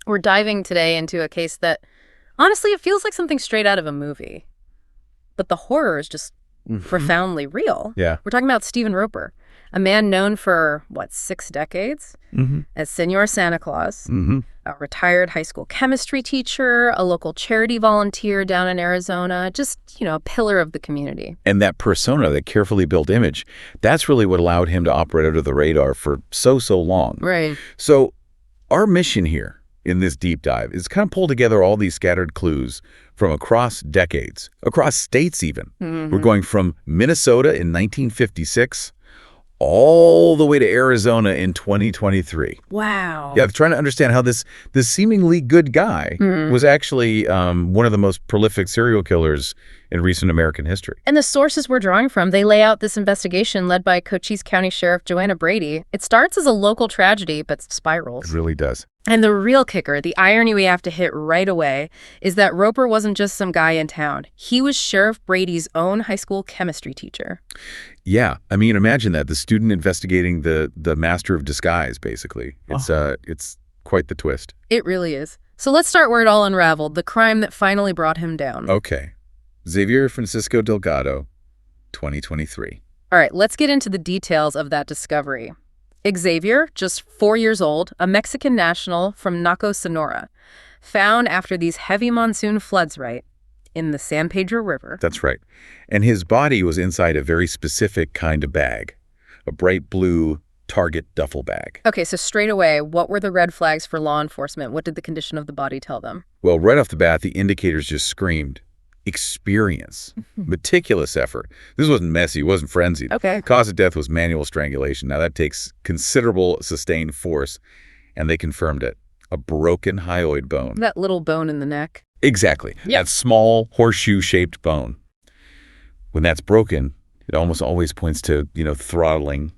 We're diving today into a case that, honestly, it feels like something straight out of a movie. But the horror is just profoundly real. Yeah. We're talking about Stephen Roper, a man known for, 6 decades as Senor Santa Claus, a retired high school chemistry teacher, a local charity volunteer down in Arizona, just, a pillar of the community. And that persona, that carefully built image, that's really what allowed him to operate under the radar for so long. Right. So our mission here in this deep dive is kind of pull together all these scattered clues from across decades, across states even. We're going from Minnesota in 1956 all the way to Arizona in 2023. Wow. Yeah, trying to understand how this seemingly good guy was actually one of the most prolific serial killers in recent American history. And the sources we're drawing from, they lay out this investigation led by Cochise County Sheriff Joanna Brady. It starts as a local tragedy, but spirals. It really does. And the real kicker, the irony we have to hit right away, is that Roper wasn't just some guy in town. He was Sheriff Brady's own high school chemistry teacher. Yeah. I mean, imagine that. The student investigating the master of disguise, basically. It's quite the twist. It really is. So let's start where it all unraveled, the crime that finally brought him down. Okay. Xavier Francisco Delgado, 2023. All right, let's get into the details of that discovery. Xavier, just 4 years old, a Mexican national from Naco, Sonora, found after these heavy monsoon floods, right, in the San Pedro River. That's right. And his body was inside a very specific kind of bag, a bright blue Target duffel bag. Okay, so straight away, what were the red flags for law enforcement? What did the condition of the body tell them? Well, right off the bat, the indicators just screamed experience, meticulous effort. This wasn't messy, it wasn't frenzied. Okay. Cause of death was manual strangulation. Now that takes considerable sustained force, and they confirmed it. A broken hyoid bone. That little bone in the neck. Exactly. Yep. That small horseshoe-shaped bone. When that's broken, it almost always points to, throttling,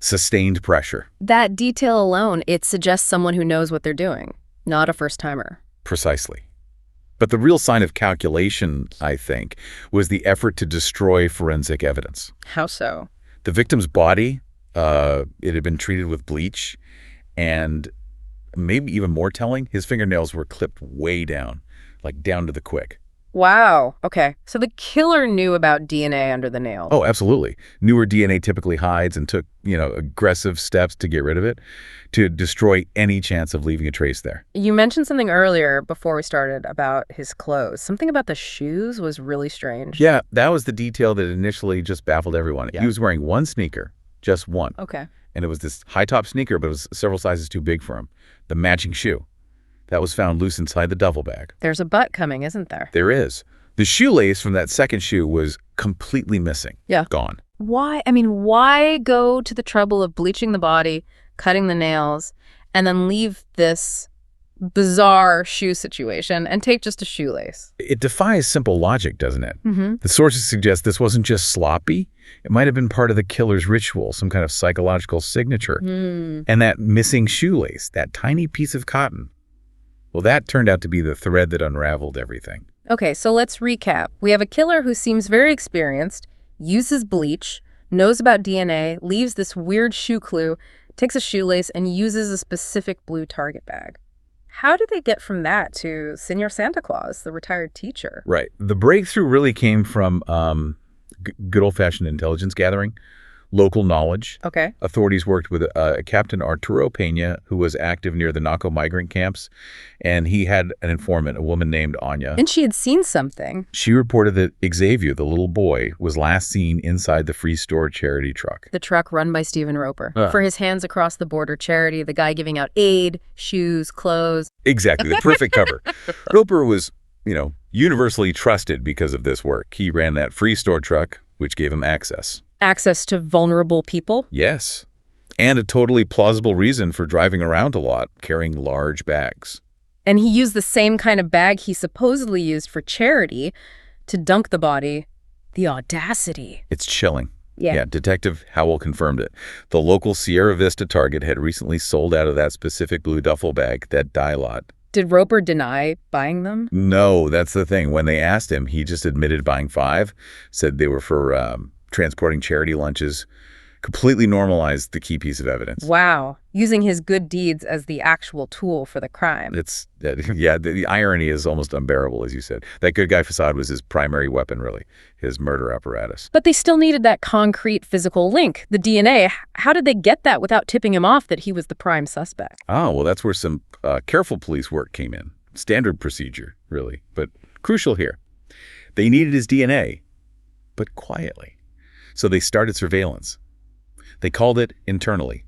sustained pressure. That detail alone, it suggests someone who knows what they're doing, not a first-timer. Precisely. But the real sign of calculation, I think, was the effort to destroy forensic evidence. How so? The victim's body, it had been treated with bleach, and maybe even more telling, his fingernails were clipped way down, like down to the quick. Wow. Okay. So the killer knew about DNA under the nail. Oh, absolutely. Newer DNA typically hides and took, aggressive steps to get rid of it, to destroy any chance of leaving a trace there. You mentioned something earlier before we started about his clothes. Something about the shoes was really strange. Yeah, that was the detail that initially just baffled everyone. Yeah. He was wearing one sneaker, just one. Okay. And it was this high-top sneaker, but it was several sizes too big for him. The matching shoe. That was found loose inside the duffel bag. There's a butt coming, isn't there? There is. The shoelace from that second shoe was completely missing. Yeah. Gone. Why? I mean, why go to the trouble of bleaching the body, cutting the nails, and then leave this bizarre shoe situation and take just a shoelace? It defies simple logic, doesn't it? Mm-hmm. The sources suggest this wasn't just sloppy. It might have been part of the killer's ritual, some kind of psychological signature. And that missing shoelace, that tiny piece of cotton, well, that turned out to be the thread that unraveled everything. Okay, so let's recap. We have a killer who seems very experienced, uses bleach, knows about DNA, leaves this weird shoe clue, takes a shoelace, and uses a specific blue Target bag. How did they get from that to Senor Santa Claus, the retired teacher? Right. The breakthrough really came from good old-fashioned intelligence gathering, local knowledge. Okay. Authorities worked with Captain Arturo Peña, who was active near the Naco migrant camps, and he had an informant, a woman named Anya. And she had seen something. She reported that Xavier, the little boy, was last seen inside the Free Store charity truck. The truck run by Stephen Roper. For his Hands Across the Border charity, the guy giving out aid, shoes, clothes. Exactly, the perfect cover. Roper was, universally trusted because of this work. He ran that Free Store truck, which gave him access. Access to vulnerable people? Yes. And a totally plausible reason for driving around a lot, carrying large bags. And he used the same kind of bag he supposedly used for charity to dunk the body. The audacity. It's chilling. Yeah. Detective Howell confirmed it. The local Sierra Vista Target had recently sold out of that specific blue duffel bag, that dye lot. Did Roper deny buying them? No, that's the thing. When they asked him, he just admitted buying 5, said they were for transporting charity lunches, completely normalized the key piece of evidence. Wow. using his good deeds as the actual tool for the crime. Yeah, the irony is almost unbearable, as you said. That good guy facade was his primary weapon, really, his murder apparatus. But they still needed that concrete physical link, the DNA. How did they get that without tipping him off that he was the prime suspect? Oh, well, that's where some careful police work came in. Standard procedure, really, but crucial here. They needed his DNA, but quietly. So they started surveillance. They called it internally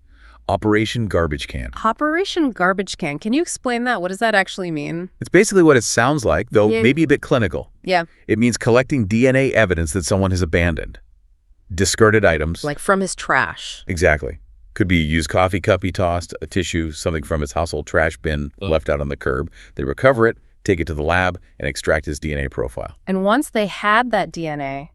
Operation Garbage Can. Operation Garbage Can. Can you explain that? What does that actually mean? It's basically what it sounds like, though maybe a bit clinical. Yeah. It means collecting DNA evidence that someone has abandoned. Discarded items. Like from his trash. Exactly. Could be a used coffee cup he tossed, a tissue, something from his household trash bin left out on the curb. They recover it, take it to the lab, and extract his DNA profile. And once they had that DNA,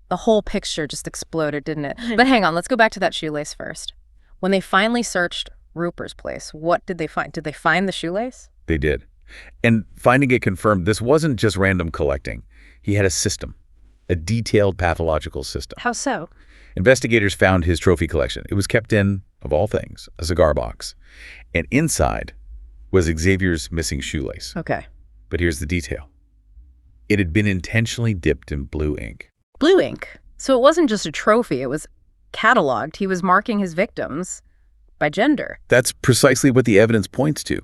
the whole picture just exploded, didn't it? But hang on, let's go back to that shoelace first. When they finally searched Roper's place, what did they find? Did they find the shoelace? They did. And finding it confirmed, this wasn't just random collecting. He had a system, a detailed pathological system. How so? Investigators found his trophy collection. It was kept in, of all things, a cigar box. And inside was Xavier's missing shoelace. Okay. But here's the detail. It had been intentionally dipped in blue ink. Blue ink. So it wasn't just a trophy, it was cataloged. He was marking his victims by gender. That's precisely what the evidence points to.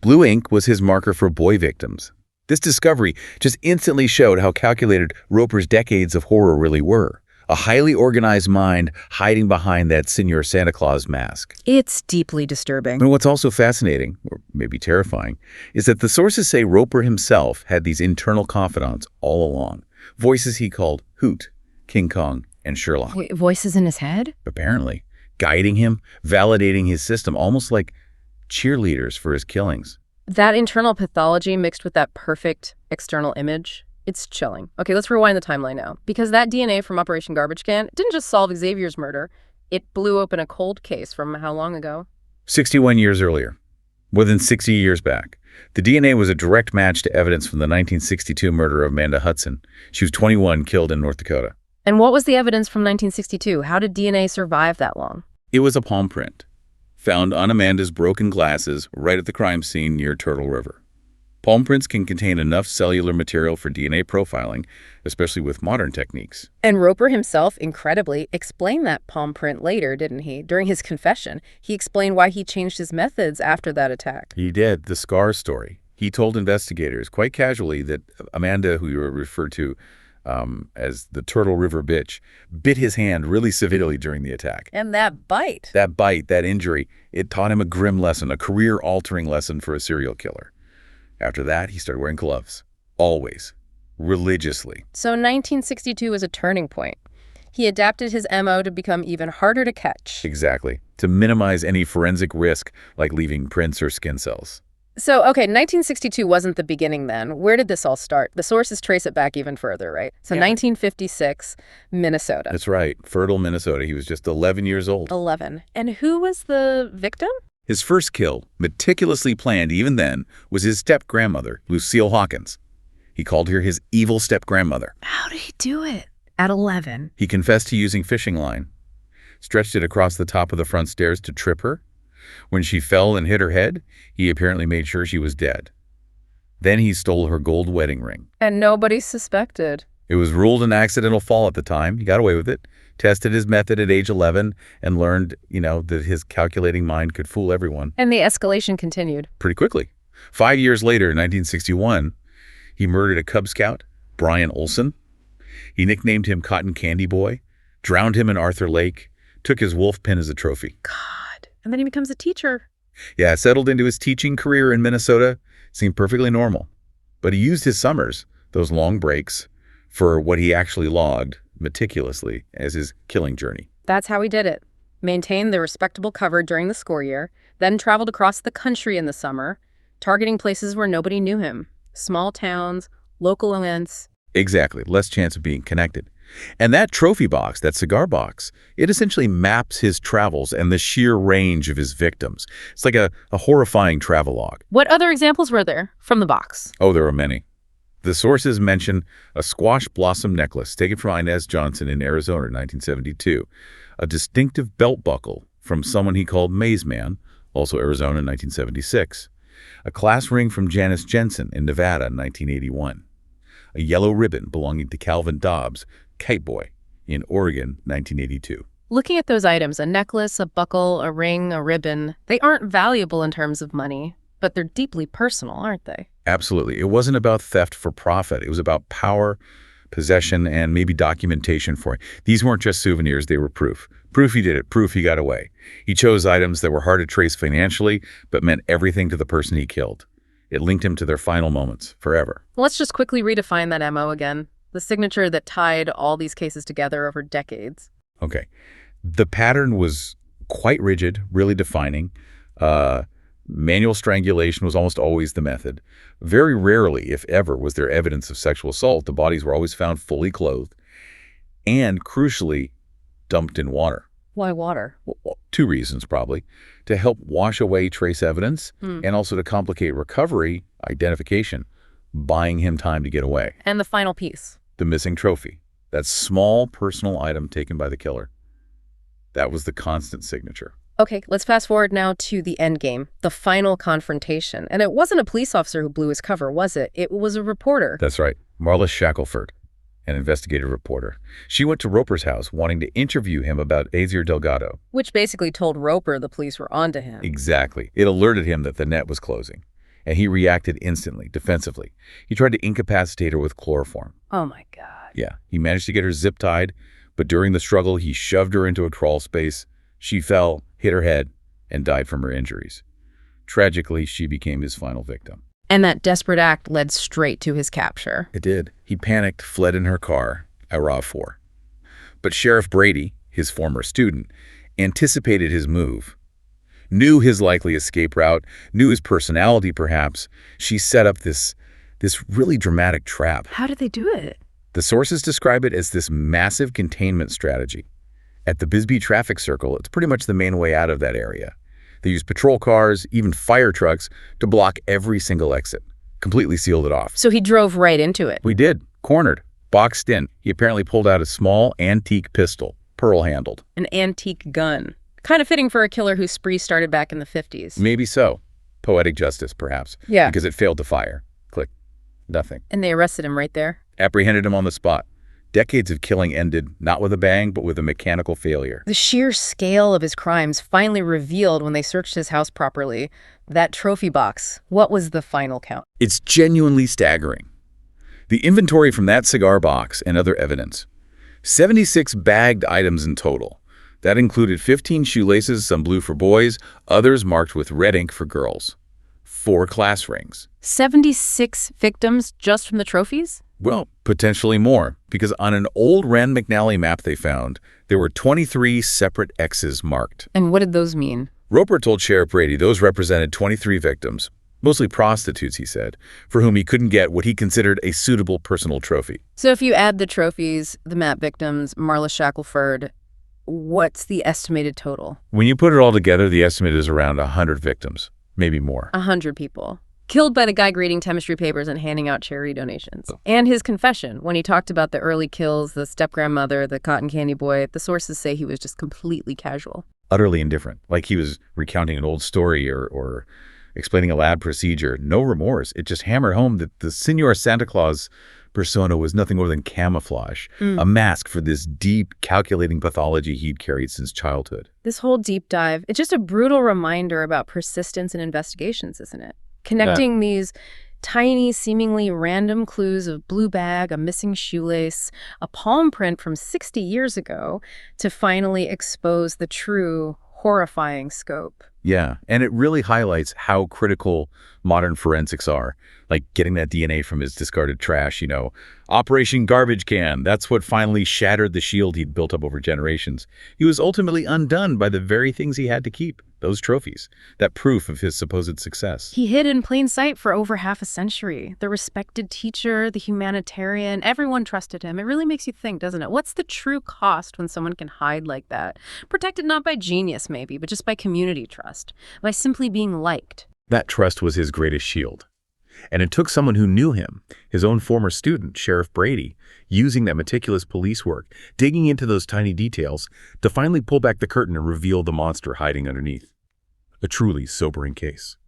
Blue ink was his marker for boy victims. This discovery just instantly showed how calculated Roper's decades of horror really were. A highly organized mind hiding behind that Senor Santa Claus mask. It's deeply disturbing. And what's also fascinating, or maybe terrifying, is that the sources say Roper himself had these internal confidants all along. Voices he called Hoot, King Kong, and Sherlock. Wait, voices in his head? Apparently. Guiding him, validating his system, almost like cheerleaders for his killings. That internal pathology mixed with that perfect external image, it's chilling. Okay, let's rewind the timeline now. Because that DNA from Operation Garbage Can didn't just solve Xavier's murder, it blew open a cold case from how long ago? 61 years earlier. More than 60 years back. The DNA was a direct match to evidence from the 1962 murder of Amanda Hudson. She was 21, killed in North Dakota. And what was the evidence from 1962? How did DNA survive that long? It was a palm print, found on Amanda's broken glasses right at the crime scene near Turtle River. Palm prints can contain enough cellular material for DNA profiling, especially with modern techniques. And Roper himself, incredibly, explained that palm print later, didn't he? During his confession, he explained why he changed his methods after that attack. He did, the scar story. He told investigators quite casually that Amanda, who you referred to as the Turtle River bitch, bit his hand really severely during the attack. And that bite. That bite, that injury, it taught him a grim lesson, a career-altering lesson for a serial killer. After that, he started wearing gloves. Always. Religiously. So 1962 was a turning point. He adapted his MO to become even harder to catch. Exactly. To minimize any forensic risk, like leaving prints or skin cells. So, okay, 1962 wasn't the beginning then. Where did this all start? The sources trace it back even further, right? So 1956, Minnesota. That's right. Fertile Minnesota. He was just 11 years old. 11. And who was the victim? His first kill, meticulously planned even then, was his step-grandmother, Lucille Hawkins. He called her his evil step-grandmother. How did he do it? At 11. He confessed to using fishing line, stretched it across the top of the front stairs to trip her. When she fell and hit her head, he apparently made sure she was dead. Then he stole her gold wedding ring. And nobody suspected. It was ruled an accidental fall at the time. He got away with it, tested his method at age 11, and learned, that his calculating mind could fool everyone. And the escalation continued. Pretty quickly. 5 years later, in 1961, he murdered a Cub Scout, Brian Olson. He nicknamed him Cotton Candy Boy, drowned him in Arthur Lake, took his wolf pin as a trophy. God. And then he becomes a teacher. Yeah, settled into his teaching career in Minnesota. Seemed perfectly normal. But he used his summers, those long breaks, for what he actually logged meticulously as his killing journey. That's how he did it. Maintained the respectable cover during the score year, then traveled across the country in the summer, targeting places where nobody knew him. Small towns, local events. Exactly. Less chance of being connected. And that trophy box, that cigar box, it essentially maps his travels and the sheer range of his victims. It's like a horrifying travelogue. What other examples were there from the box? Oh, there are many. The sources mention a squash blossom necklace taken from Inez Johnson in Arizona in 1972, a distinctive belt buckle from someone he called Maze Man, also Arizona in 1976. A class ring from Janice Jensen in Nevada in 1981. A yellow ribbon belonging to Calvin Dobbs, Kite Boy, in Oregon, 1982. Looking at those items, a necklace, a buckle, a ring, a ribbon, they aren't valuable in terms of money, but they're deeply personal, aren't they? Absolutely. It wasn't about theft for profit. It was about power, possession, and maybe documentation for it. These weren't just souvenirs, they were proof. Proof he did it, proof he got away. He chose items that were hard to trace financially, but meant everything to the person he killed. It linked him to their final moments, forever. Let's just quickly redefine that MO again. The signature that tied all these cases together over decades. Okay. The pattern was quite rigid, really defining. Manual strangulation was almost always the method. Very rarely, if ever, was there evidence of sexual assault. The bodies were always found fully clothed and, crucially, dumped in water. Why water? Well, two reasons, probably. To help wash away trace evidence and also to complicate recovery, identification, buying him time to get away. And the final piece. The missing trophy. That small personal item taken by the killer. That was the constant signature. Okay, let's fast forward now to the end game, the final confrontation. And it wasn't a police officer who blew his cover, was it? It was a reporter. That's right. Marla Shackelford, an investigative reporter. She went to Roper's house wanting to interview him about Azier Delgado. Which basically told Roper the police were onto him. Exactly. It alerted him that the net was closing. And he reacted instantly, defensively. He tried to incapacitate her with chloroform. Oh my God. Yeah, he managed to get her zip-tied, but during the struggle, he shoved her into a crawl space. She fell, hit her head, and died from her injuries. Tragically, she became his final victim. And that desperate act led straight to his capture. It did. He panicked, fled in her car, a RAV4. But Sheriff Brady, his former student, anticipated his move, knew his likely escape route, knew his personality perhaps. She set up this really dramatic trap. How did they do it? The sources describe it as this massive containment strategy. At the Bisbee traffic circle, it's pretty much the main way out of that area. They used patrol cars, even fire trucks, to block every single exit. Completely sealed it off. So he drove right into it. We did. Cornered. Boxed in. He apparently pulled out a small antique pistol, pearl-handled. An antique gun. Kind of fitting for a killer whose spree started back in the 50s. Maybe so. Poetic justice, perhaps. Yeah. Because it failed to fire. Click. Nothing. And they arrested him right there? Apprehended him on the spot. Decades of killing ended not with a bang, but with a mechanical failure. The sheer scale of his crimes finally revealed when they searched his house properly. That trophy box, what was the final count? It's genuinely staggering. The inventory from that cigar box and other evidence. 76 bagged items in total. That included 15 shoelaces, some blue for boys, others marked with red ink for girls. 4 class rings. 76 victims just from the trophies? Well, potentially more, because on an old Rand McNally map they found, there were 23 separate X's marked. And what did those mean? Roper told Sheriff Brady those represented 23 victims, mostly prostitutes, he said, for whom he couldn't get what he considered a suitable personal trophy. So if you add the trophies, the map victims, Marla Shackelford, what's the estimated total? When you put it all together, the estimate is around 100 victims, maybe more. 100 people. Killed by the guy grading chemistry papers and handing out charity donations. And his confession, when he talked about the early kills, the step-grandmother, the cotton candy boy, the sources say he was just completely casual. Utterly indifferent, like he was recounting an old story or explaining a lab procedure. No remorse. It just hammered home that the Senor Santa Claus persona was nothing more than camouflage, a mask for this deep, calculating pathology he'd carried since childhood. This whole deep dive, it's just a brutal reminder about persistence in investigations, isn't it? Connecting these tiny, seemingly random clues of blue bag, a missing shoelace, a palm print from 60 years ago to finally expose the true, horrifying scope. Yeah, and it really highlights how critical modern forensics are, like getting that DNA from his discarded trash, Operation Garbage Can. That's what finally shattered the shield he'd built up over generations. He was ultimately undone by the very things he had to keep, those trophies, that proof of his supposed success. He hid in plain sight for over half a century. The respected teacher, the humanitarian, everyone trusted him. It really makes you think, doesn't it? What's the true cost when someone can hide like that? Protected not by genius, maybe, but just by community trust, by simply being liked. That trust was his greatest shield. And it took someone who knew him, his own former student, Sheriff Brady, using that meticulous police work, digging into those tiny details, to finally pull back the curtain and reveal the monster hiding underneath. A truly sobering case.